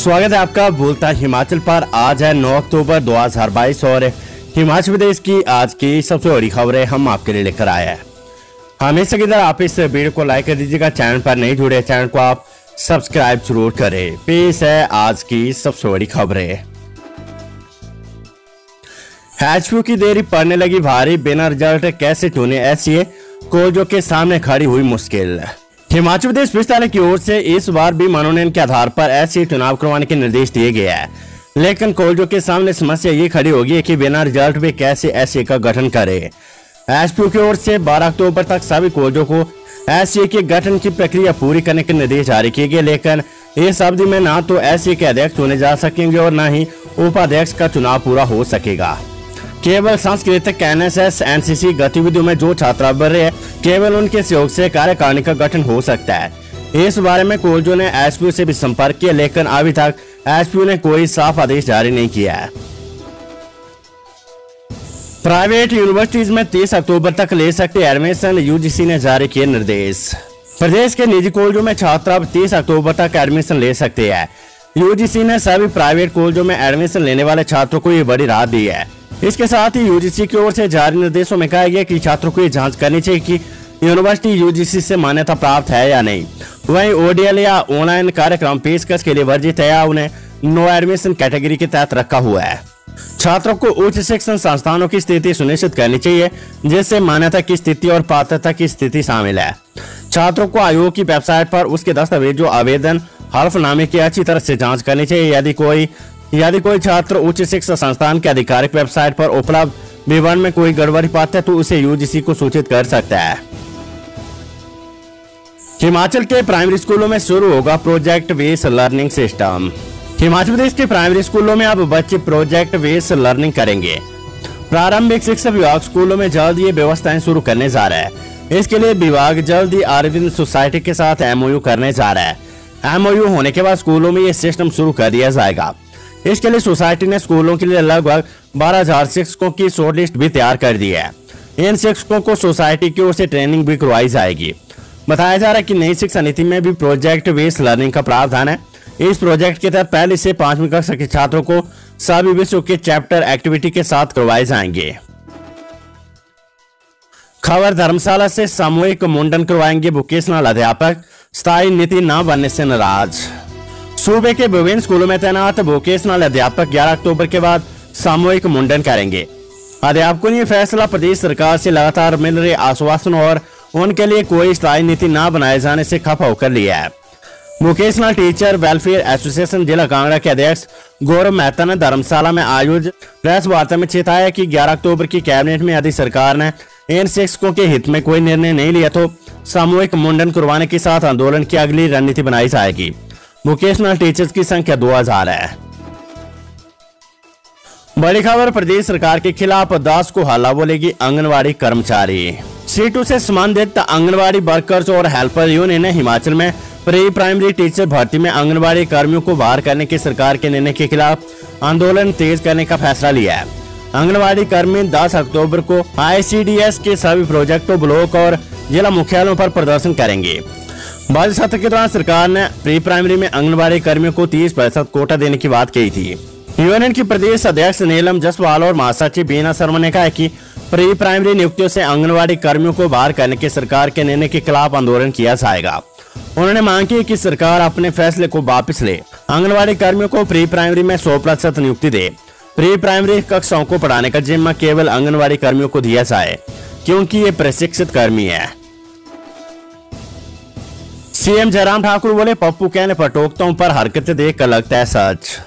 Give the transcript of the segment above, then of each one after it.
स्वागत है आपका बोलता हिमाचल पर। आज है 9 अक्टूबर 2022 और हिमाचल प्रदेश की आज की सबसे बड़ी खबरें हम आपके लिए लेकर आए हैं। हमेशा की तरह आप इस वीडियो को लाइक कर दीजिएगा। चैनल पर नहीं जुड़े चैनल को आप सब्सक्राइब जरूर करें। पेश है आज की सबसे बड़ी खबरें। एचपीयू की देरी पड़ने लगी भारी, बिना रिजल्ट कैसे चुने एससीए, कॉलेजों के सामने खड़ी हुई मुश्किल। हिमाचल प्रदेश विश्वविद्यालय की ओर से इस बार भी मनोनयन के आधार पर एससीए चुनाव करवाने के निर्देश दिए गए हैं, लेकिन कॉलेजों के सामने समस्या ये खड़ी होगी कि बिना रिजल्ट भी कैसे एससीए का गठन करे। एचपीयू की ओर से 12 अक्टूबर तक सभी कॉलेजों को एससीए के गठन की प्रक्रिया पूरी करने के निर्देश जारी किए गए, लेकिन इस अवधि में न तो एससीए के अध्यक्ष चुने जा सकेंगे और न ही उपाध्यक्ष का चुनाव पूरा हो सकेगा। केवल सांस्कृतिक एनएसएस एनसीसी गतिविधियों में जो छात्र अव्वल रहे, केवल उनके सहयोग से कार्यकारिणी का गठन हो सकता है। इस बारे में कॉलेजों ने एचपीयू से भी संपर्क किया, लेकिन अभी तक एचपीयू ने कोई साफ आदेश जारी नहीं किया है। प्राइवेट यूनिवर्सिटीज में 30 अक्टूबर तक ले सकते एडमिशन, यूजीसी ने जारी किए निर्देश। प्रदेश के निजी कॉलेजों में छात्र अब 30 अक्टूबर तक एडमिशन ले सकते हैं। यूजीसी ने सभी प्राइवेट कॉलेजों में एडमिशन लेने वाले छात्रों को ये बड़ी राहत दी है। इसके साथ ही यूजीसी की ओर से जारी निर्देशों में कहा गया कि छात्रों को ये जांच करनी चाहिए कि यूनिवर्सिटी यूजीसी से मान्यता प्राप्त है या नहीं। वहीं ओडीएल या ऑनलाइन कार्यक्रम पेशकश के लिए वर्जित है या उन्हें नो एडमिशन कैटेगरी के तहत रखा हुआ है। छात्रों को उच्च शिक्षण संस्थानों की स्थिति सुनिश्चित करनी चाहिए, जिससे मान्यता की स्थिति और पात्रता की स्थिति शामिल है। छात्रों को आयोग की वेबसाइट पर उसके दस्तावेजों, आवेदन, हल्फनामे की अच्छी तरह से जांच करनी चाहिए। यदि कोई छात्र उच्च शिक्षा संस्थान के आधिकारिक वेबसाइट पर उपलब्ध विवरण में कोई गड़बड़ी पाता है तो उसे यूजीसी को सूचित कर सकता है। हिमाचल के प्राइमरी स्कूलों में शुरू होगा project based learning system. Himachal Pradesh के प्राइमरी स्कूलों में अब बच्चे प्रोजेक्ट बेस्ड लर्निंग करेंगे। प्रारंभिक शिक्षा विभाग स्कूलों में जल्द ये व्यवस्थाएं शुरू करने जा रहा है। इसके लिए विभाग जल्द ही अरविंद सोसाइटी के साथ एमओयू करने जा रहा है। एमओयू होने के बाद स्कूलों में ये सिस्टम शुरू कर दिया जाएगा। इसके लिए सोसाइटी ने स्कूलों के लिए लगभग 12,000 शिक्षकों की शॉर्ट लिस्ट भी तैयार कर दी है। इन शिक्षकों को सोसाइटी की ओर से ट्रेनिंग भी करवाई जाएगी। बताया जा रहा है कि नई शिक्षा नीति में भी प्रोजेक्ट बेस्ड लर्निंग का प्रावधान है। इस प्रोजेक्ट के तहत पहली से 5वीं कक्षा के छात्रों को सभी विषयों के चैप्टर एक्टिविटी के साथ करवाए जाएंगे। खबर धर्मशाला से सामूहिक मुंडन करवाएंगे वोकेशनल अध्यापक, स्थायी नीति न बनने से नाराज। सूबे के विभिन्न स्कूलों में तैनात वोकेशनल अध्यापक 11 अक्टूबर के बाद सामूहिक मुंडन करेंगे। अध्यापकों ने फैसला प्रदेश सरकार से लगातार मिल रहे आश्वासन और उनके लिए कोई स्थायी नीति न बनाए जाने से खफा होकर लिया है। वोकेशनल टीचर वेलफेयर एसोसिएशन जिला कांगड़ा के अध्यक्ष गौरव मेहता ने धर्मशाला में आयोजित प्रेस वार्ता में चेताया कि 11 अक्टूबर की कैबिनेट में यदि सरकार ने इन शिक्षकों के हित में कोई निर्णय नहीं लिया तो सामूहिक मुंडन करवाने के साथ आंदोलन की अगली रणनीति बनाई जाएगी। वोकेशनल टीचर्स की संख्या 2000 है। बड़ी खबर, प्रदेश सरकार के खिलाफ 10 को हल्ला बोलेगी आंगनवाड़ी कर्मचारी। C2 से संबंधित आंगनवाड़ी वर्कर्स और हेल्पर यूनियन ने हिमाचल में प्री प्राइमरी टीचर भर्ती में आंगनवाड़ी कर्मियों को बाहर करने के सरकार के निर्णय के खिलाफ आंदोलन तेज करने का फैसला लिया है। आंगनवाड़ी कर्मी 10 अक्टूबर को ICDS के सभी प्रोजेक्टों, ब्लॉक और जिला मुख्यालयों पर प्रदर्शन करेंगे। बजट सत्र के दौरान सरकार ने प्री प्राइमरी में आंगनबाड़ी कर्मियों को 30% कोटा देने की बात कही थी। यूनियन की प्रदेश अध्यक्ष नीलम जसवाल और महासचिव बीना शर्मा ने कहा कि प्री प्राइमरी नियुक्तियों से आंगनबाड़ी कर्मियों को बाहर करने के सरकार के निर्णय के खिलाफ आंदोलन किया जाएगा। उन्होंने मांग की कि सरकार अपने फैसले को वापस ले, आंगनबाड़ी कर्मियों को प्री प्राइमरी में 100% नियुक्ति दे। प्री प्राइमरी कक्षाओं को पढ़ाने का जिम्मा केवल आंगनबाड़ी कर्मियों को दिया जाए, क्योंकि ये प्रशिक्षित कर्मी है। सीएम जयराम ठाकुर बोले, पप्पू कहने पर टोकताओं पर हरकतें देखकर लगता है सच।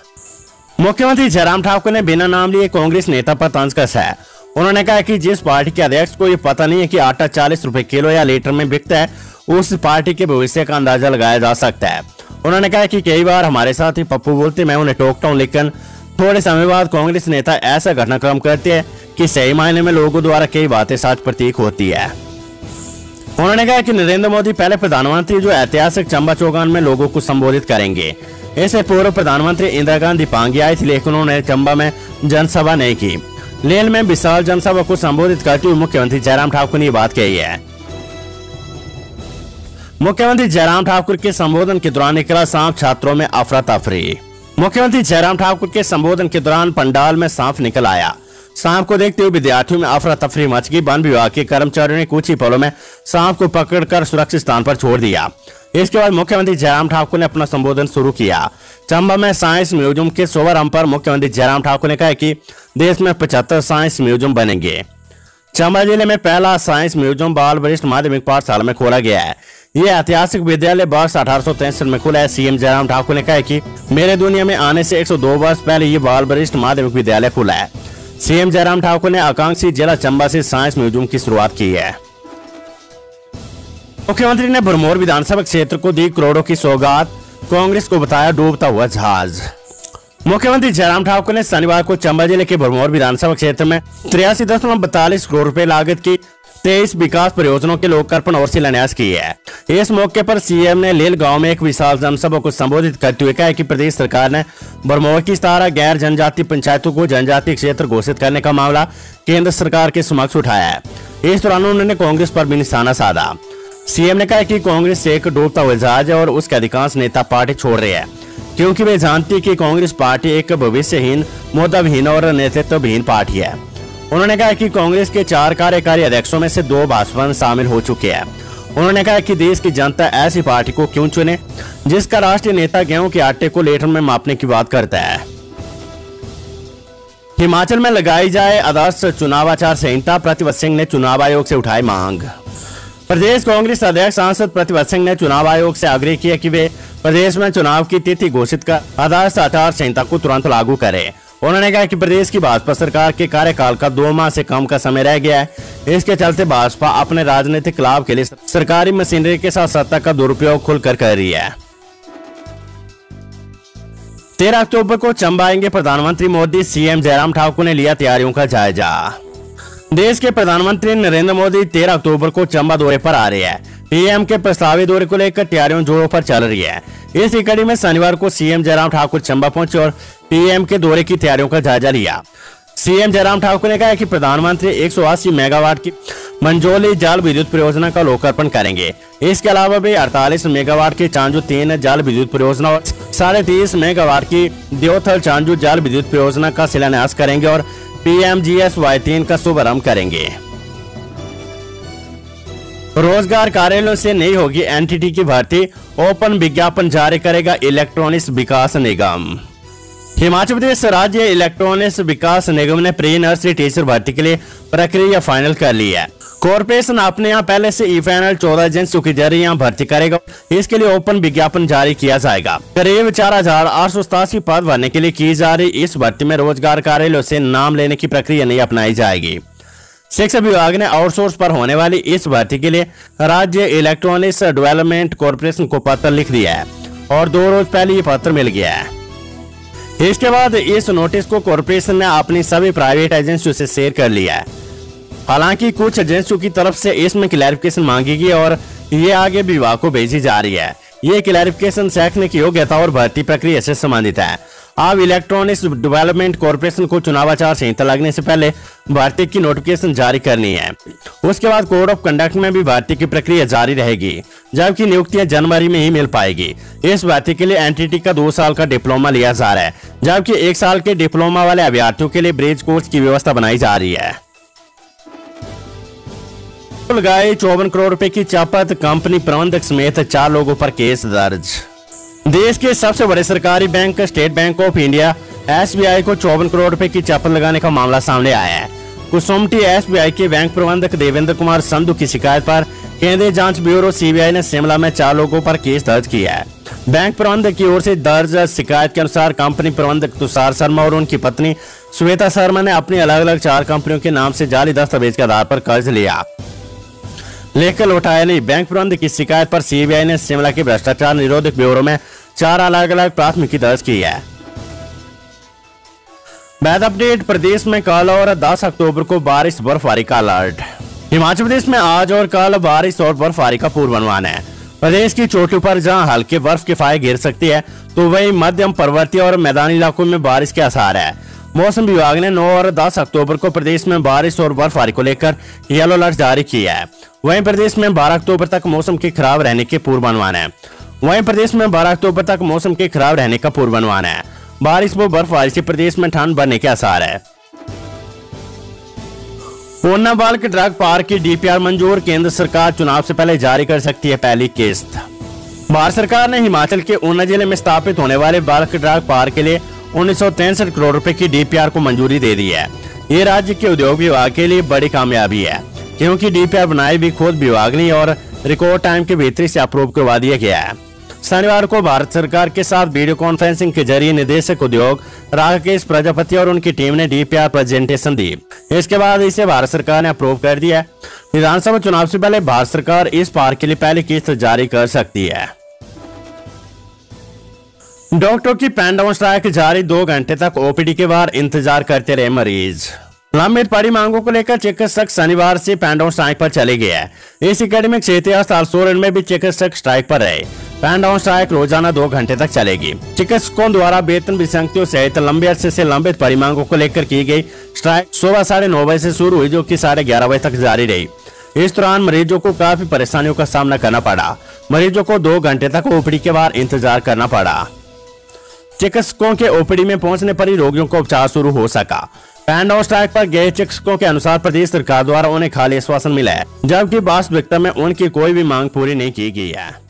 मुख्यमंत्री जयराम ठाकुर ने बिना नाम लिए कांग्रेस नेता पर तंज कसा है। उन्होंने कहा कि जिस पार्टी के अध्यक्ष को ये पता नहीं है कि आटा 40 रुपए किलो या लीटर में बिकता है, उस पार्टी के भविष्य का अंदाजा लगाया जा सकता है। उन्होंने कहा कि कई बार हमारे साथ ही पप्पू बोलते, मैं उन्हें टोकता हूँ, लेकिन थोड़े समय बाद कांग्रेस नेता ऐसा घटनाक्रम करते हैं कि सही मायने में लोगों द्वारा कई बातें सच प्रतीक होती है। उन्होंने कहा कि नरेंद्र मोदी पहले प्रधानमंत्री जो ऐतिहासिक चंबा चौगान में लोगों को संबोधित करेंगे। इससे पूर्व प्रधानमंत्री इंदिरा गांधी पांगी आई थी, लेकिन उन्होंने चंबा में जनसभा नहीं की। लेल में विशाल जनसभा को संबोधित करते हुए मुख्यमंत्री जयराम ठाकुर ने बात कही है। मुख्यमंत्री जयराम ठाकुर के संबोधन के दौरान निकला सांप, छात्रों में अफरा तफरी। मुख्यमंत्री जयराम ठाकुर के संबोधन के दौरान पंडाल में सांप निकल आया। सांप को देखते हुए विद्यार्थियों में अफरा तफरी मच गई। वन विभाग के कर्मचारियों ने कुछ ही पलों में सांप को पकड़कर सुरक्षित स्थान पर छोड़ दिया। इसके बाद मुख्यमंत्री जयराम ठाकुर ने अपना संबोधन शुरू किया। चंबा में साइंस म्यूजियम के शुभारंभ पर मुख्यमंत्री जयराम ठाकुर ने कहा कि देश में 75 साइंस म्यूजियम बनेंगे। चंबा जिले में पहला साइंस म्यूजियम बाल वरिष्ठ माध्यमिक पाठशाला में खोला गया है। यह ऐतिहासिक विद्यालय वर्ष 1863 में खुला है। सीएम जयराम ठाकुर ने कहा कि मेरे दुनिया में आने से 102 वर्ष पहले ये बाल वरिष्ठ माध्यमिक विद्यालय खुला है। सीएम जयराम ठाकुर ने आकांक्षी जिला चंबा से साइंस म्यूजियम की शुरुआत की है। मुख्यमंत्री ने भरमौर विधानसभा क्षेत्र को दी करोड़ों की सौगात, कांग्रेस को बताया डूबता हुआ जहाज। मुख्यमंत्री जयराम ठाकुर ने शनिवार को चंबा जिले के भरमौर विधानसभा क्षेत्र में 83.42 करोड़ रुपए लागत की 23 विकास परियोजनाओं के लोकार्पण और शिलान्यास किए है। इस मौके पर सीएम ने लेल गांव में एक विशाल जनसभा को संबोधित करते हुए कहा कि प्रदेश सरकार ने भरमौर की 17 गैर जनजातीय पंचायतों को जनजातीय क्षेत्र घोषित करने का मामला केंद्र सरकार के समक्ष उठाया है। इस दौरान उन्होंने कांग्रेस पर भी निशाना साधा। सीएम ने कहा कि कांग्रेस एक डूबता हुआ जहाज है और उसके अधिकांश नेता पार्टी छोड़ रहे हैं क्योंकि वे जानती कि कांग्रेस पार्टी एक भविष्यहीन, मुद्दाविहीन और नेतृत्वहीन पार्टी है। उन्होंने कहा कि कांग्रेस के 4 कार्यकारी अध्यक्षों में से 2 भाजपा में शामिल हो चुके हैं। उन्होंने कहा कि देश की जनता ऐसी पार्टी को क्यों चुने जिसका राष्ट्रीय नेता गेहूं के आटे को लीटर में मापने की बात करता है। हिमाचल में लगाई जाए आदर्श चुनाव आचार संहिता, प्रतिपक्ष सिंह ने चुनाव आयोग से उठाई मांग। प्रदेश कांग्रेस अध्यक्ष सांसद प्रतिपक्ष सिंह ने चुनाव आयोग से आग्रह किया कि वे प्रदेश में चुनाव की तिथि घोषित कर आदर्श आचार संहिता को तुरंत लागू करें। उन्होंने कहा कि प्रदेश की भाजपा सरकार के कार्यकाल का 2 माह से कम का समय रह गया है। इसके चलते भाजपा अपने राजनीतिक लाभ के लिए सरकारी मशीनरी के साथ सत्ता का दुरुपयोग खुलकर कर रही है। 13 अक्टूबर को चंबा आएंगे प्रधानमंत्री मोदी, सीएम जयराम ठाकुर ने लिया तैयारियों का जायजा। देश के प्रधानमंत्री नरेंद्र मोदी 13 अक्टूबर को चंबा दौरे पर आ रहे हैं। पीएम के प्रस्तावित दौरे को लेकर तैयारियां जोरों पर चल रही है। इसी कड़ी में शनिवार को सीएम जयराम ठाकुर चंबा पहुंचे और पीएम के दौरे की तैयारियों का जायजा लिया। सीएम जयराम ठाकुर ने कहा कि प्रधानमंत्री 180 मेगावाट की मंजोली जल विद्युत परियोजना का लोकार्पण करेंगे। इसके अलावा भी 48 मेगावाट की चांजू 3 जल विद्युत परियोजना और 30.5 मेगावाट की देवथल चांजू जल विद्युत परियोजना का शिलान्यास करेंगे और PMGSY3 का शुभारंभ करेंगे। रोजगार कार्यालयों से नहीं होगी एनटीटी की भर्ती, ओपन विज्ञापन जारी करेगा इलेक्ट्रॉनिक्स विकास निगम। हिमाचल प्रदेश राज्य इलेक्ट्रॉनिक्स विकास निगम ने प्री नर्सरी टीचर भर्ती के लिए प्रक्रिया फाइनल कर ली है। कॉर्पोरेशन अपने यहाँ पहले से ई फाइनल 14 एजेंसियों के जरिए यहाँ भर्ती करेगा। इसके लिए ओपन विज्ञापन जारी किया जाएगा। करीब 4887 पद भरने के लिए की जा रही इस भर्ती में रोजगार कार्यालयों से नाम लेने की प्रक्रिया नहीं अपनाई जाएगी। शिक्षा विभाग ने आउटसोर्स पर होने वाली इस भर्ती के लिए राज्य इलेक्ट्रॉनिक्स डेवलपमेंट कॉर्पोरेशन को पत्र लिख दिया है और 2 रोज पहले ये पत्र मिल गया है। इसके बाद इस नोटिस को कॉर्पोरेशन ने अपनी सभी प्राइवेट एजेंसियों से शेयर कर लिया है। हालांकि कुछ एजेंसियों की तरफ से इसमें क्लैरिफिकेशन मांगी गई और ये आगे विभाग को भेजी जा रही है। ये क्लैरिफिकेशन शैक्षणिक योग्यता और भर्ती प्रक्रिया से संबंधित है। अब इलेक्ट्रॉनिक्स डेवलपमेंट कॉर्पोरेशन को चुनाव आचार संहिता लगने से पहले भर्ती की नोटिफिकेशन जारी करनी है। उसके बाद कोड ऑफ कंडक्ट में भी भर्ती की प्रक्रिया जारी रहेगी, जबकि नियुक्तियां जनवरी में ही मिल पाएगी। इस भर्ती के लिए एनटीटी का 2 साल का डिप्लोमा लिया जा रहा है, जबकि 1 साल के डिप्लोमा वाले अभ्यर्थियों के लिए ब्रिज कोर्स की व्यवस्था बनाई जा रही है। लगाए 54 करोड़ रुपए की चपत, कंपनी प्रबंधक समेत 4 लोगों पर केस दर्ज। देश के सबसे बड़े सरकारी bank state bank of India SBI को 54 करोड़ रुपए की चपत लगाने का मामला सामने आया है। कुसुमटी SBI के बैंक प्रबंधक देवेंद्र कुमार संधू की शिकायत पर केंद्रीय जांच ब्यूरो CBI ने शिमला में 4 लोगों पर केस दर्ज किया है। बैंक प्रबंधक की ओर से दर्ज शिकायत के अनुसार कंपनी प्रबंधक तुषार शर्मा और उनकी पत्नी श्वेता शर्मा ने अपनी अलग अलग 4 कंपनियों के नाम से जाली दस्तावेज के आधार पर कर्ज लिया, लेकर लौटाया नहीं। बैंक प्रबंधक की शिकायत पर CBI ने शिमला के भ्रष्टाचार निरोधक ब्यूरो में 4 अलग अलग प्राथमिकी दर्ज की है। बैड अपडेट, प्रदेश में कल और 10 अक्टूबर को बारिश बर्फबारी का अलर्ट। हिमाचल प्रदेश में आज और कल बारिश और बर्फबारी का पूर्वानुमान है। प्रदेश की चोटियों पर जहां हल्के बर्फ की फाई गिर सकती है, तो वहीं मध्यम पर्वतीय और मैदानी इलाकों में बारिश के आसार है। मौसम विभाग ने 9 और 10 अक्टूबर को प्रदेश में बारिश और बर्फबारी को लेकर येलो अलर्ट जारी किया है। वहीं प्रदेश में 12 अक्टूबर तक मौसम के खराब रहने के पूर्वानुमान है। बारिश व बर्फबारी से प्रदेश में ठंड बढ़ने के आसार है। ऊना बल्क ड्रग पार्क की डीपीआर मंजूर, केंद्र सरकार चुनाव से पहले जारी कर सकती है पहली किस्त। भारत सरकार ने हिमाचल के ऊना जिले में स्थापित होने वाले बल्क ड्रग पार्क के लिए 1963 करोड़ रुपए की डीपीआर को मंजूरी दे दी है। ये राज्य के उद्योग विभाग के लिए बड़ी कामयाबी है, क्योंकि डीपीआर बनाई भी खुद विभाग ने और रिकॉर्ड टाइम के भीतर इसे अप्रूव करवा दिया गया है। शनिवार को भारत सरकार के साथ वीडियो कॉन्फ्रेंसिंग के जरिए निदेशक उद्योग राकेश प्रजापति और उनकी टीम ने डीपीआर प्रेजेंटेशन दी। इसके बाद इसे भारत सरकार ने अप्रूव कर दिया। विधानसभा चुनाव से पहले भारत सरकार इस पार्क के लिए पहली किस्त जारी कर सकती है। डॉक्टरों की पेन डाउन स्ट्राइक जारी, 2 घंटे तक ओपीडी के बाहर इंतजार करते रहे मरीज। लंबित पड़ी मांगों को लेकर चिकित्सक शनिवार से पेन डाउन स्ट्राइक पर चले गए हैं। इस एकेडमिक क्षेत्रीय अस्पताल सोलन में भी चिकित्सक स्ट्राइक पर रहे। पेन डाउन स्ट्राइक रोजाना 2 घंटे तक चलेगी। चिकित्सकों द्वारा वेतन विसंगतियों सहित लंबे अरसे से लंबित पड़ी मांगों को लेकर की गई स्ट्राइक सुबह 9:30 बजे से शुरू हुई, जो कि 11:30 बजे तक जारी रही। इस दौरान मरीजों को काफी परेशानियों का सामना करना पड़ा। मरीजों को 2 घंटे तक ओपीडी के बाहर इंतजार करना पड़ा। चिकित्सकों के ओपीडी में पहुंचने पर ही रोगियों को उपचार शुरू हो सका। पेन डाउन स्ट्राइक पर गए चिकित्सकों के अनुसार प्रदेश सरकार द्वारा उन्हें खाली आश्वासन मिला है, जबकि वास्तविकता में उनकी कोई भी मांग पूरी नहीं की गई है।